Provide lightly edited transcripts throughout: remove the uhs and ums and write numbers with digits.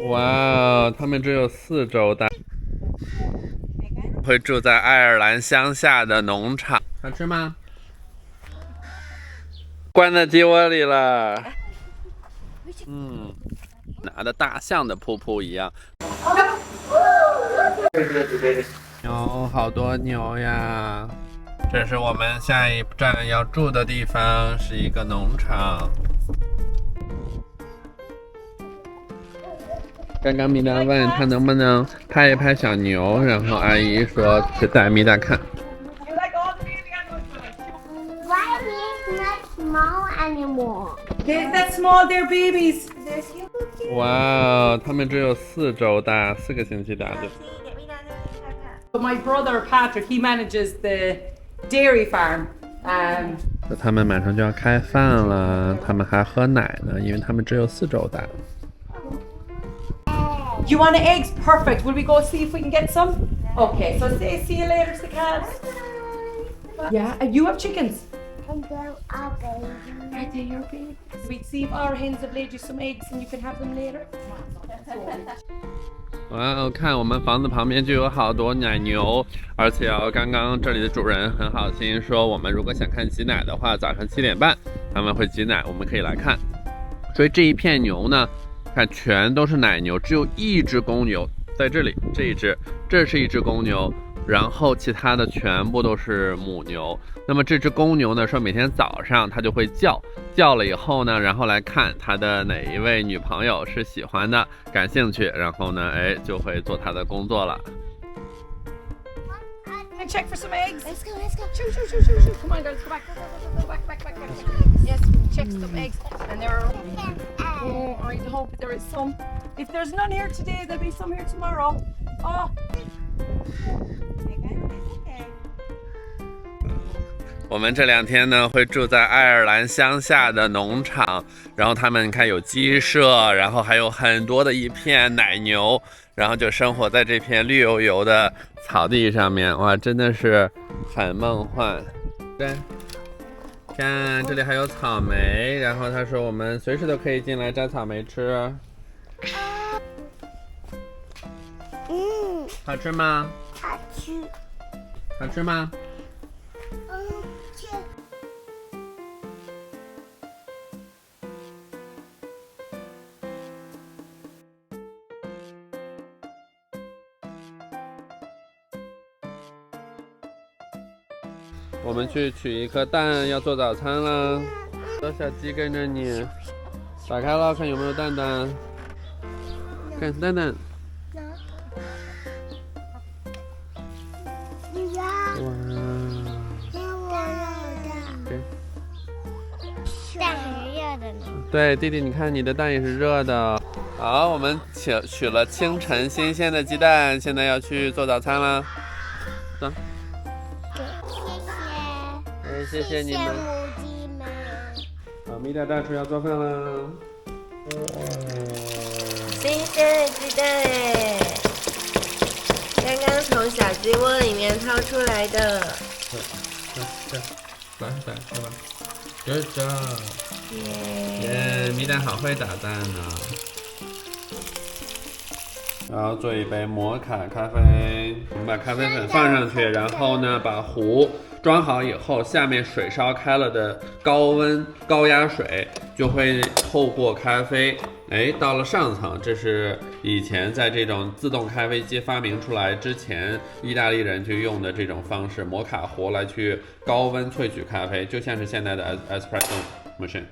哇，他们只有4周大，会住在爱尔兰乡下的农场。好吃吗？关在鸡窝里了。拿的大象的瀑布一样。牛，好多牛呀！这是我们下一站要住的地方，是一个农场。刚刚米达问他能不能拍一拍小牛，然后阿姨说去带米达看。Why is not small anymore? They're that small, they're babies. 哇，他们只有4周大，4个星期大的。But my brother Patrick, he manages the dairy farm. 他们马上就要开饭了，他们还喝奶呢，因为他们只有4周大。Do you want eggs? Perfect. Will we go see if we can get some? Okay, so say see you later, the calves. Yeah, you have chickens. And there are babies. Are they your babies? We see if our hens have laid you some eggs and you can have them later. 哇，看我们房子旁边就有好多奶牛，而且刚刚这里的主人很好心说，我们如果想看挤奶的话，早上7点半他们会挤奶，我们可以来看。所以这一片牛呢，看全都是奶牛，只有1只公牛在这里，这是一只公牛，然后其他的全部都是母牛。那么这只公牛呢，说每天早上它就会叫了以后呢，然后来看它的哪一位女朋友是喜欢的、感兴趣，然后呢，就会做它的工作了。Can I check for some eggs? Let's go, let's go. Shoo. Come on, girls, go back. Go back. Yes, check some eggs. And there are. Oh, I hope there is some. If there's none here today, there'll be some here tomorrow. Oh. 我们这2天呢会住在爱尔兰乡下的农场，然后他们看有鸡舍，然后还有很多的一片奶牛，然后就生活在这片绿油油的草地上面，哇，真的是很梦幻。对，看这里还有草莓，然后他说我们随时都可以进来摘草莓吃。好吃吗？好吃。好吃吗？我们去取一颗蛋，要做早餐了。小鸡跟着你，打开了，看有没有蛋蛋。看蛋蛋。你要？哇！我要的。蛋很热的呢。对，弟弟，你看你的蛋也是热的。好，我们取了清晨新鲜的鸡蛋，现在要去做早餐了。走。谢谢你们。母鸡们。好，米达大厨要做饭了。新鲜的鸡蛋哎，刚刚从小鸡窝里面掏出来的。来，吃吧。Good job。耶，米达好会打蛋呢。然后做一杯摩卡咖啡，我们把咖啡粉放上去，然后呢，把壶装好以后，下面水烧开了的高压水就会透过咖啡，到了上层。这是以前在这种自动咖啡机发明出来之前，意大利人就用的这种方式，摩卡壶来去高温萃取咖啡，就像是现在的 espresso machine。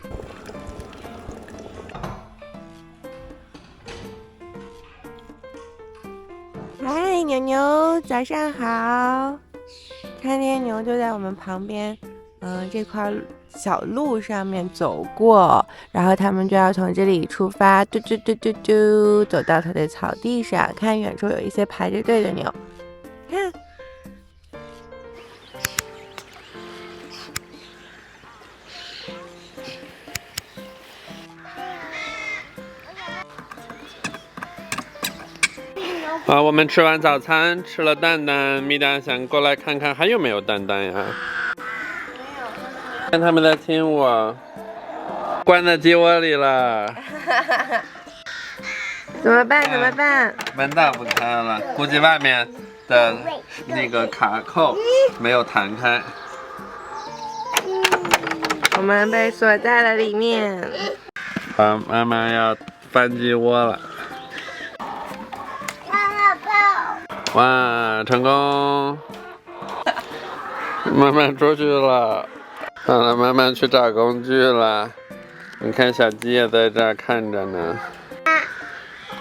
嗨，牛牛，早上好！看见牛就在我们旁边，这块小路上面走过，然后他们就要从这里出发，嘟，走到它的草地上，看远处有一些排着队的牛，看。好，我们吃完早餐，吃了蛋蛋，米达想过来看看还有没有蛋蛋呀？看他们在亲我，关在鸡窝里了。怎么办？怎么办？门打不开了，估计外面的那个卡扣没有弹开。我们被锁在了里面。妈妈要翻鸡窝了。哇，成功！妈妈出去了，好了，妈妈去找工具了。你看，小鸡也在这儿看着呢。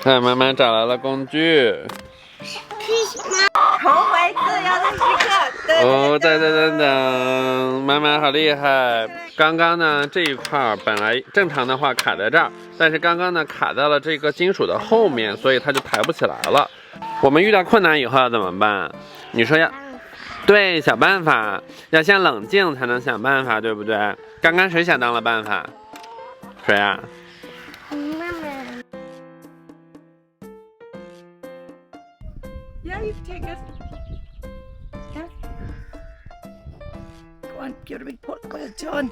看，妈妈找来了工具。重回自由的时刻。哦，等，妈妈好厉害！刚刚呢这一块本来正常的话卡在这儿，但是刚刚呢卡在了这个金属的后面，所以它就抬不起来了。我们遇到困难以后要怎么办？你说要对想办法，要先冷静才能想办法，对不对？刚刚谁想到了办法？谁啊？妈妈。Yeah, you can take it. Yeah. Go on, give it a big pull. Well done.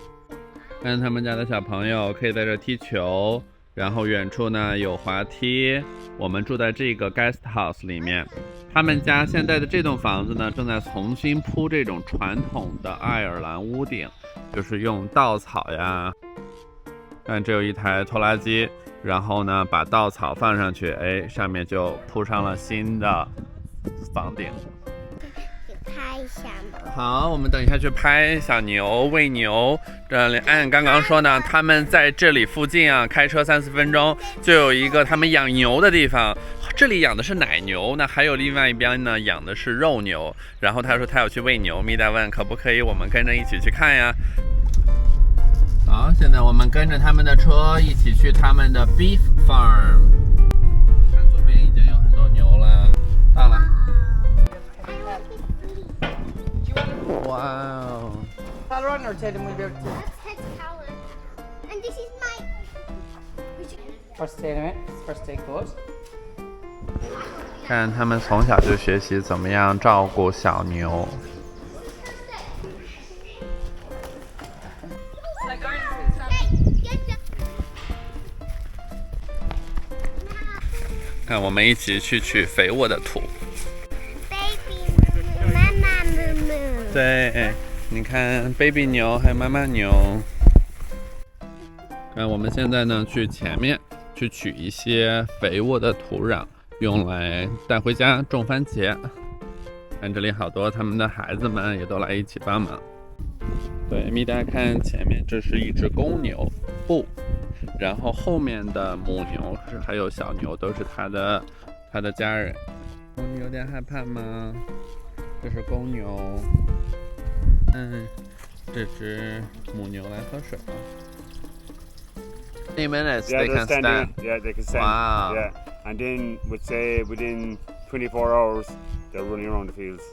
看他们家的小朋友可以在这踢球，然后远处呢有滑梯。我们住在这个 guest house 里面，他们家现在的这栋房子呢正在重新铺这种传统的爱尔兰屋顶，就是用稻草呀。看，这有一台拖拉机，然后呢把稻草放上去，哎，上面就铺上了新的房顶。拍一下嘛。好，我们等一下去拍小牛喂牛。按刚刚说呢，他们在这里附近啊，开车3-4分钟就有一个他们养牛的地方。这里养的是奶牛，那还有另外一边呢养的是肉牛。然后他说他要去喂牛，米达问可不可以我们跟着一起去看呀？好，现在我们跟着他们的车一起去他们的 beef farm。看左边已经有很多牛了，到了。哇哦！ I'll run or tell them we'll be able to. Let's head to Howard. And this is my. First aid, right? First aid good. 看他们从小就学习怎么样照顾小牛。看，我们一起去取肥沃的土。Baby 妈妈木木。对，你看 baby 牛还有妈妈牛。看，我们现在呢去前面去取一些肥沃的土壤，用来带回家种番茄。看这里好多他们的孩子们也都来一起帮忙。对，米达看前面，这是一只公牛，不，然后后面的母牛还有小牛都是他的家人。你有点害怕吗？这是公牛，这只母牛来喝水了。20 minutes they can stand. Yeah, they can stand. Wow. Yeah, and then we'd say within 24 hours they're running around the fields.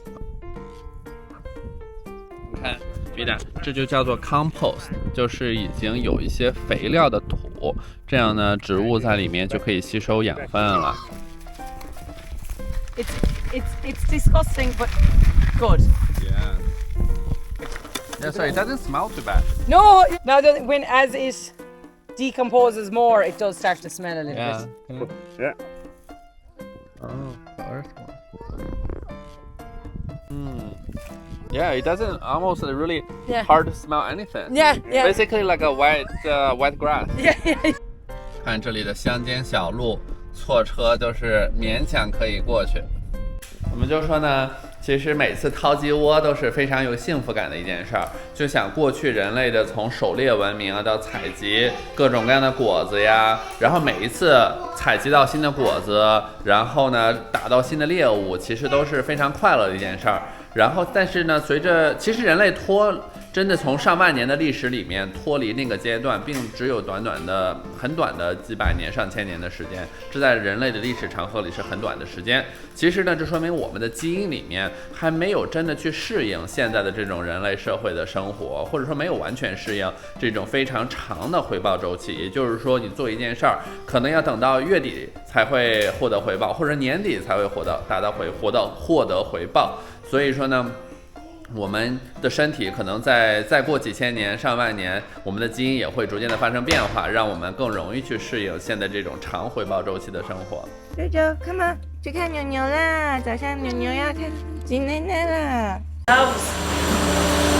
看，米达，这就叫做 compost， 就是已经有一些肥料的土，这样呢，植物在里面就可以吸收养分了。It's disgusting, but good. Yeah. Yeah, so it doesn't smell too bad. No, now that when as it decomposes more, it does start to smell a little Yeah. bit. Yeah. Oh, the earth one. Yeah, it doesn't almost really Yeah. hard to smell anything. Yeah, yeah. Basically like a wet grass. Yeah, yeah. 看这里的乡间小路，错车都是勉强可以过去。我们就说呢，其实每次掏鸡窝都是非常有幸福感的一件事儿。就想过去人类的从狩猎文明啊，到采集各种各样的果子呀，然后每一次采集到新的果子，然后呢打到新的猎物，其实都是非常快乐的一件事儿。然后，但是呢，随着其实人类真的从上万年的历史里面脱离那个阶段，并只有很短的几百年、上千年的时间，这在人类的历史长河里是很短的时间。其实呢，这说明我们的基因里面还没有真的去适应现在的这种人类社会的生活，或者说没有完全适应这种非常长的回报周期。也就是说，你做一件事儿，可能要等到月底才会获得回报，或者年底才会获得回报。所以说呢，我们的身体可能再过几千年、上万年，我们的基因也会逐渐的发生变化，让我们更容易去适应现在这种长回报周期的生活。舅舅 ，come on， 去看牛牛啦！早上牛牛要看挤奶奶啦。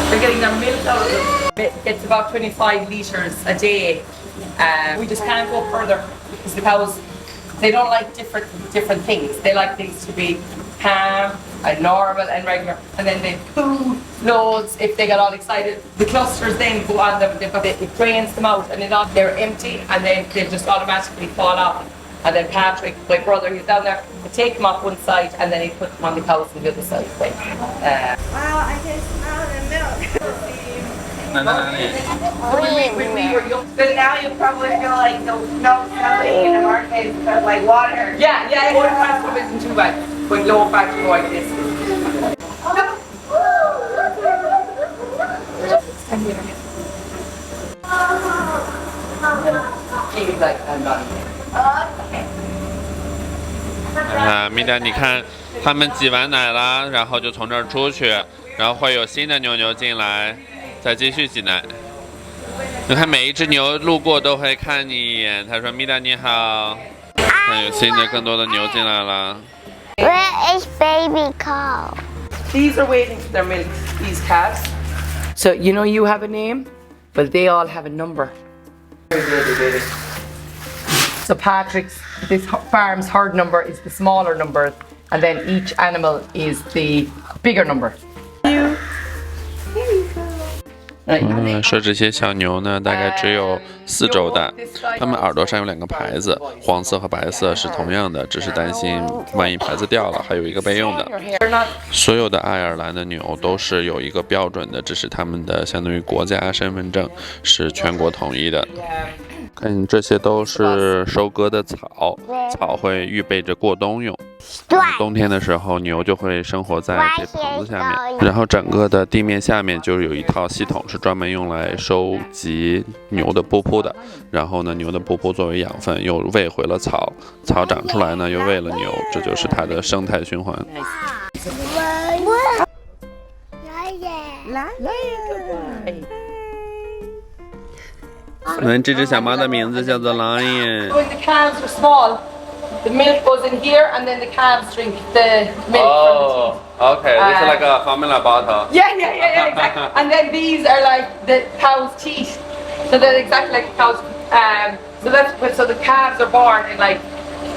They're getting their milk out of them. It gets about 25 litres a day. We just can't go further because the cows, they don't like different things. They like things to be calm and normal and regular. And then they poo loads if they get all excited. The clusters then go on them, it drains them out and they're empty and then they just automatically fall off. And then Patrick, my brother, he's down there, I take them off one side and then he puts them on the cows on the other side. Wow, I can smell the milk. When we were young. But now you probably feel like the milk smelling in the market is like water. Yeah, low fat stuff isn't too bad. But low fat is like this. Keep like that on. 米达，你看，他们挤完奶了，然后就从这儿出去，然后会有新的牛牛进来，再继续挤奶。你看每一只牛路过都会看你一眼，他说：“米达你好。”那有新的更多的牛进来了。Where is baby cow? These are waiting for their milk, these calves. So you know you have a name, but they all have a number. So this farm's herd number is the smaller number, and then each animal is the bigger number. 说这些小牛呢，大概只有4周大，它们耳朵上有2个牌子，黄色和白色是同样的，只是担心万一牌子掉了，还有一个备用的。所有的爱尔兰的牛都是有一个标准的，这是他们的相当于国家身份证，是全国统一的。看，这些都是收割的草，草会预备着过冬用。冬天的时候，牛就会生活在这棚子下面，然后整个的地面下面就有一套系统，是专门用来收集牛的布的。然后呢，牛的布作为养分又喂回了草，草长出来呢又喂了牛，这就是它的生态循环。这只小猫的名字叫做 Lion。 When the calves are small, the milk goes in here, and then the calves drink the milk from the teeth. Okay, this is like a formula bottle. Yeah, exactly. And then these are like the cow's teeth, so they're exactly like the cow's. So the calves are born in like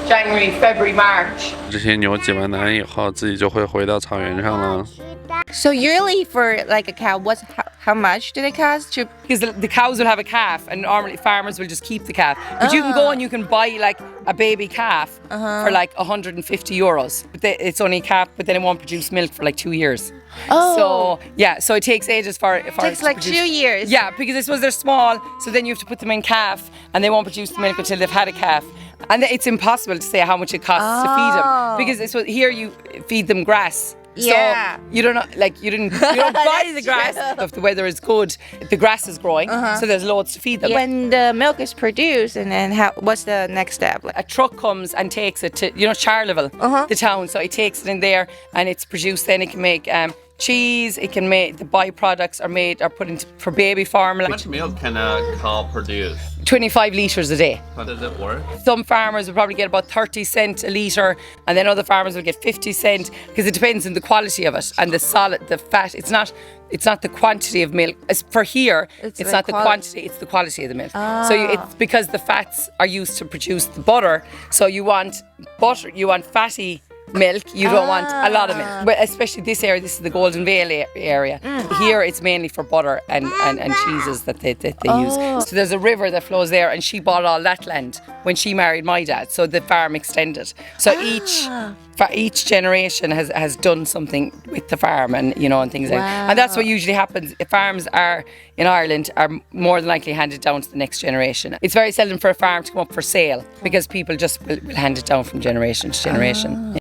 January, February, March. 这些牛挤完奶以后，自己就会回到草原上了。So yearly for like a cow, how much do they cost? Because the cows will have a calf, and normally farmers will just keep the calf. But you can go and you can buy like a baby calf for like €150. But it's only a calf, but then it won't produce milk for like 2 years. Oh. So yeah, so it takes ages for it takes to like produce. 2 years. Yeah, because I suppose they're small, so then you have to put them in calf, and they won't produce the milk until they've had a calf. And it's impossible to say how much it costs to feed them, because it's here you feed them grass. Yeah. So you don't know, like you don't buy the grass if the weather is good. The grass is growing, so there's loads to feed them. When the milk is produced, and then what's the next step? A truck comes and takes it to Charleville, the town. So it takes it in there, and it's produced. Then it can make cheese. It can make the byproducts are put into for baby formula. How much milk can a cow produce? 25 litres a day. How does it work? Some farmers will probably get about 30 cents a litre, and then other farmers will get 50 cents, because it depends on the quality of it and the fat. It's not the quantity of milk. As for here, it's like not the quantity, it's the quality of the milk. So it's because the fats are used to produce the butter. So you want butter, you want fatty milk, you don't want a lot of milk. But especially this area, this is the Golden Vale area. Here it's mainly for butter and cheeses that they use. So there's a river that flows there, and she bought all that land when she married my dad, so the farm extended. So each generation has done something with the farm, and and things like that. And that's what usually happens. Farms in Ireland are more than likely handed down to the next generation. It's very seldom for a farm to come up for sale, because people just will hand it down from generation to generation.